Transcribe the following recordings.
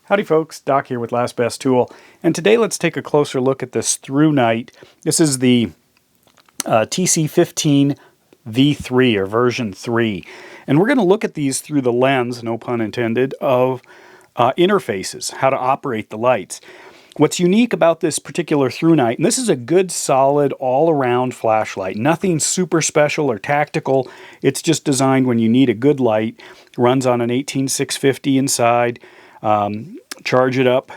Howdy folks, Doc here with Last Best Tool, and today let's take a closer look at this Thrunite. This is the TC15 V3 or version 3, and we're going to look at these through the lens, no pun intended, of interfaces, how to operate the lights. What's unique about this particular Thrunite, and this is a good solid all-around flashlight, nothing super special or tactical, it's just designed when you need a good light. It runs on an 18650 inside. Charge it up,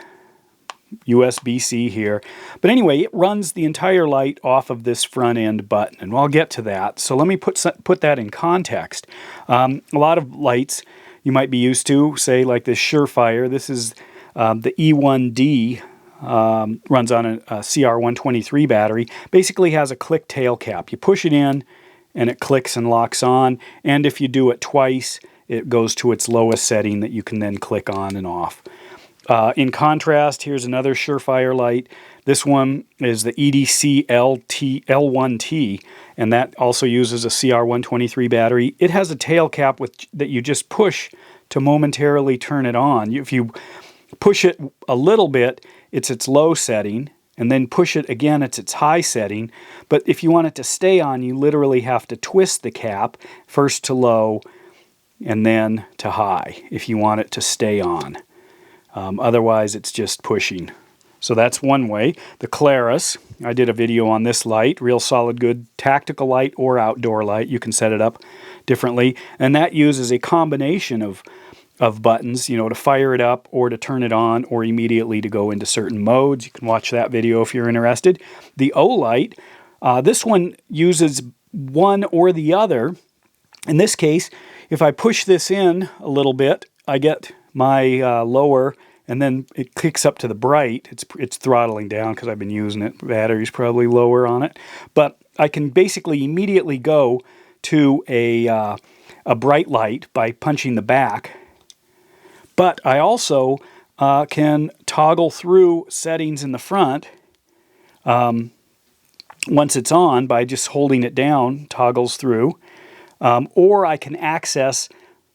USB-C here. But anyway, it runs the entire light off of this front end button, and I'll get to that. So let me put that in context. A lot of lights you might be used to, say like this Surefire. This is the E1D, runs on a CR123 battery. Basically has a click tail cap. You push it in and it clicks and locks on, and if you do it twice, it goes to its lowest setting that you can then click on and off. In contrast, here's another Surefire light. This one is the EDC L1T, and that also uses a CR123 battery. It has a tail cap that you just push to momentarily turn it on. If you push it a little bit, it's its low setting, and then push it again, it's its high setting. But if you want it to stay on, you literally have to twist the cap, first to low, and then to high, if you want it to stay on. Otherwise, it's just pushing. So that's one way. The Claris, I did a video on this light, real solid, good tactical light or outdoor light. You can set it up differently. And that uses a combination of buttons, you know, to fire it up or to turn it on or immediately to go into certain modes. You can watch that video if you're interested. The O-Light, this one uses one or the other. In this case, if I push this in a little bit, I get my lower, and then it kicks up to the bright. It's throttling down because I've been using it. Battery's probably lower on it. But I can basically immediately go to a bright light by punching the back. But I also can toggle through settings in the front once it's on by just holding it down, toggles through. Or I can access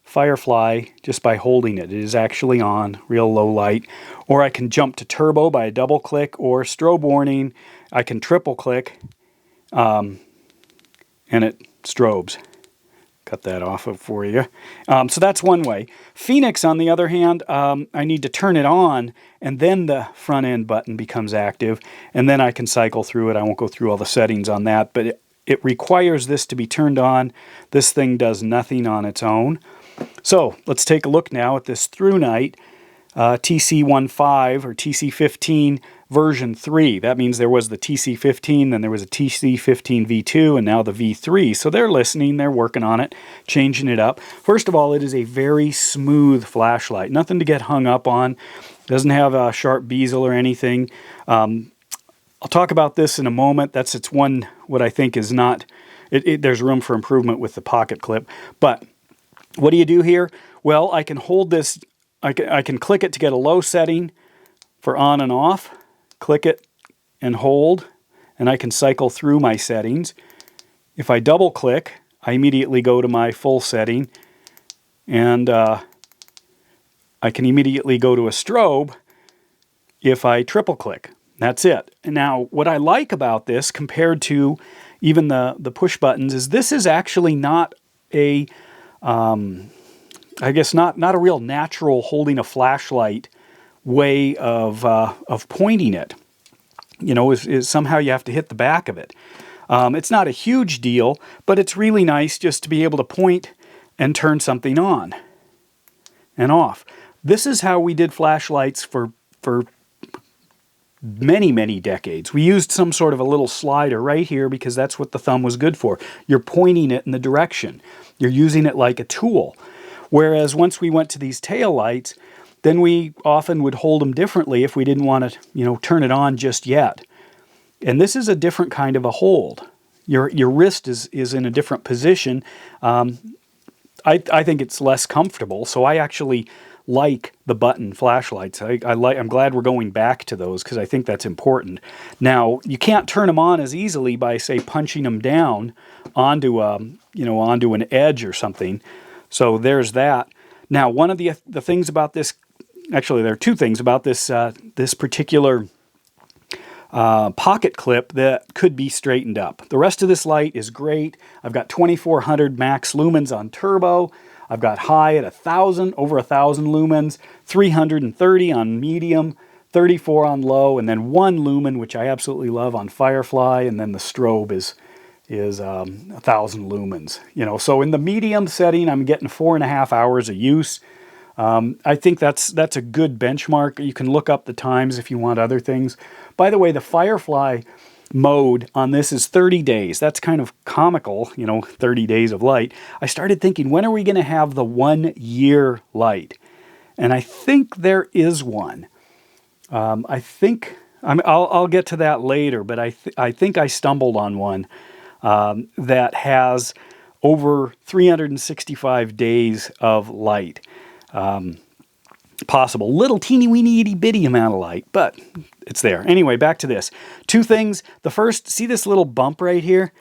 Firefly just by holding it. It is actually on, real low light. Or I can jump to turbo by a double click, or strobe warning. I can triple click, and it strobes. Cut that off for you. So that's one way. Phoenix, on the other hand, I need to turn it on, and then the front end button becomes active, and then I can cycle through it. I won't go through all the settings on that, but it requires this to be turned on. This thing does nothing on its own. So let's take a look now at this Thrunite TC15 or TC15 version 3. That means there was the TC15, then there was a TC15 V2, and now the V3. So they're listening, they're working on it, changing it up. First of all, it is a very smooth flashlight. Nothing to get hung up on. Doesn't have a sharp bezel or anything. I'll talk about this in a moment. It's one, what I think is not, there's room for improvement with the pocket clip. But what do you do here? Well, I can hold this, I can click it to get a low setting for on and off. Click it and hold, and I can cycle through my settings. If I double click, I immediately go to my full setting, and I can immediately go to a strobe if I triple click. That's it. And now, what I like about this compared to even the push buttons is this is actually not a, I guess not a real natural holding a flashlight way of pointing it. You know, is somehow you have to hit the back of it. It's not a huge deal, but it's really nice just to be able to point and turn something on and off. This is how we did flashlights for many, many decades. We used some sort of a little slider right here because that's what the thumb was good for. You're pointing it in the direction. You're using it like a tool. Whereas once we went to these tail lights, then we often would hold them differently if we didn't want to, you know, turn it on just yet. And this is a different kind of a hold. Your wrist is in a different position. I think it's less comfortable, so I actually like the button flashlights. I'm glad we're going back to those because I think that's important. Now, you can't turn them on as easily by, say, punching them down onto onto an edge or something. So there's that. Now, one of the things about this actually there are two things about this, this particular pocket clip that could be straightened up. The rest of this light is great. I've got 2400 max lumens on turbo. I've got high at 1,000, over 1,000 lumens, 330 on medium, 34 on low, and then 1 lumen, which I absolutely love, on Firefly, and then the strobe is 1,000 lumens. You know, so in the medium setting, I'm getting 4.5 hours of use. I think that's a good benchmark. You can look up the times if you want other things. By the way, the Firefly mode on this is 30 days. That's kind of comical, you know, 30 days of light. I started thinking, when are we going to have the 1 year light? And I think there is one. I think, I'll get to that later, but I think I stumbled on one that has over 365 days of light. Possible. Little teeny weeny itty bitty amount of light, but it's there. Anyway, back to this. Two things. The first, see this little bump right here?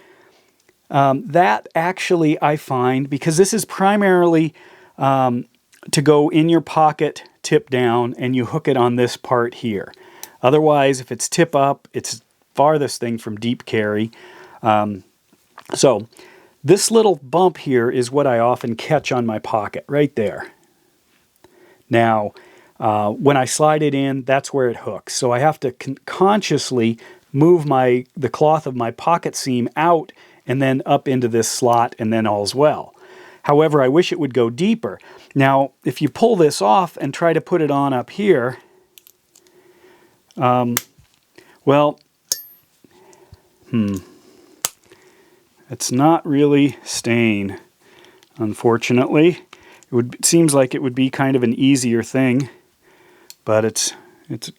That actually I find, because this is primarily to go in your pocket, tip down, and you hook it on this part here. Otherwise, if it's tip up, it's farthest thing from deep carry. So this little bump here is what I often catch on my pocket, right there. Now, when I slide it in, that's where it hooks. So I have to consciously move the cloth of my pocket seam out and then up into this slot, and then all's well. However, I wish it would go deeper. Now, if you pull this off and try to put it on up here, well, it's not really staying, unfortunately. It seems like it would be kind of an easier thing, but it's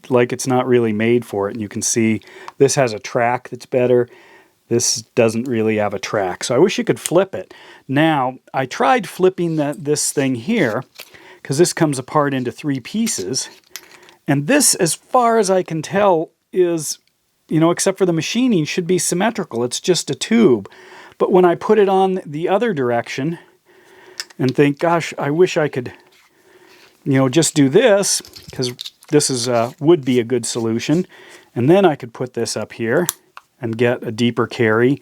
like it's not really made for it. And you can see this has a track that's better. This doesn't really have a track. So I wish you could flip it. Now, I tried flipping this thing here, because this comes apart into 3 pieces. And this, as far as I can tell, is, you know, except for the machining, should be symmetrical. It's just a tube. But when I put it on the other direction, and think, gosh, I wish I could, you know, just do this, because this is would be a good solution. And then I could put this up here and get a deeper carry.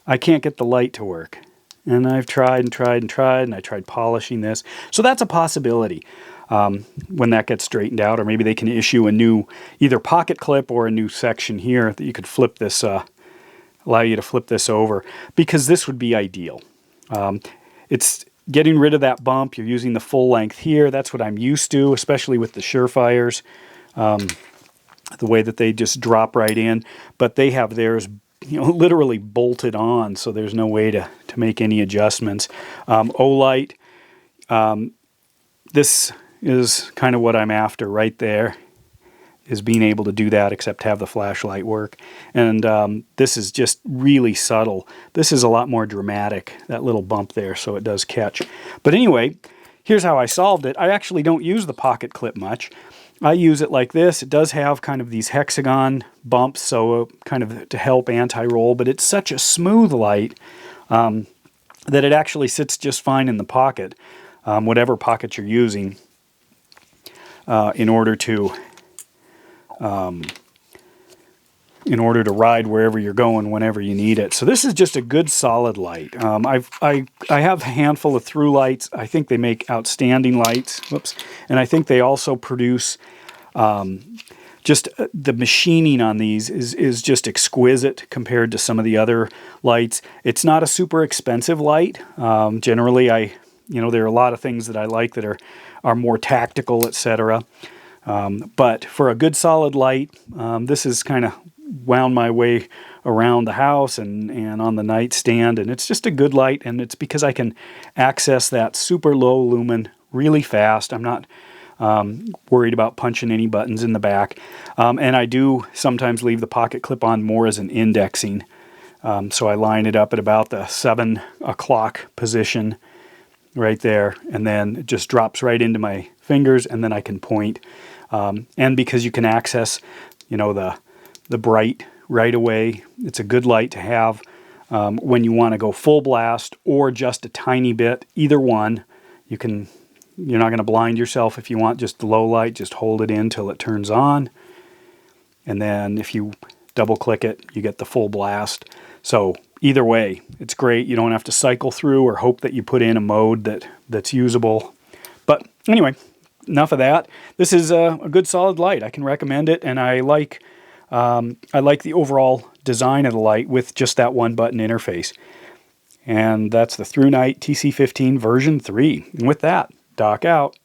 I can't get the light to work. And I've tried and tried and tried, and I tried polishing this. So that's a possibility when that gets straightened out, or maybe they can issue a new either pocket clip or a new section here that you could flip this, allow you to flip this over, because this would be ideal. It's getting rid of that bump. You're using the full length here. That's what I'm used to, especially with the Surefires, the way that they just drop right in. But they have theirs, you know, literally bolted on, so there's no way to make any adjustments. Olight, this is kind of what I'm after right there, is being able to do that, except have the flashlight work. And this is just really subtle. This is a lot more dramatic, that little bump there, so it does catch. But anyway, here's how I solved it. I actually don't use the pocket clip much. I use it like this. It does have kind of these hexagon bumps, so kind of to help anti-roll, but it's such a smooth light that it actually sits just fine in the pocket, whatever pocket you're using, in order to ride wherever you're going whenever you need it. So this is just a good solid light. I have a handful of through lights. I think they make outstanding lights. Whoops. And I think they also produce just the machining on these is just exquisite compared to some of the other lights. It's not a super expensive light. Generally, there are a lot of things that I like that are more tactical, etc. But for a good solid light, this is kind of wound my way around the house and on the nightstand, and it's just a good light, and it's because I can access that super low lumen really fast. I'm not worried about punching any buttons in the back, and I do sometimes leave the pocket clip on more as an indexing, so I line it up at about the 7 o'clock position right there, and then it just drops right into my fingers, and then I can point. And because you can access, the bright right away, it's a good light to have when you want to go full blast or just a tiny bit. Either one, you can You're not going to blind yourself. If you want just the low light, just hold it in till it turns on. And then if you double click it, you get the full blast. So either way, it's great. You don't have to cycle through or hope that you put in a mode that's usable. But anyway, enough of that. This is a good solid light. I can recommend it, and I like the overall design of the light with just that one button interface. And that's the Thrunite TC15 version 3. And with that, Doc out.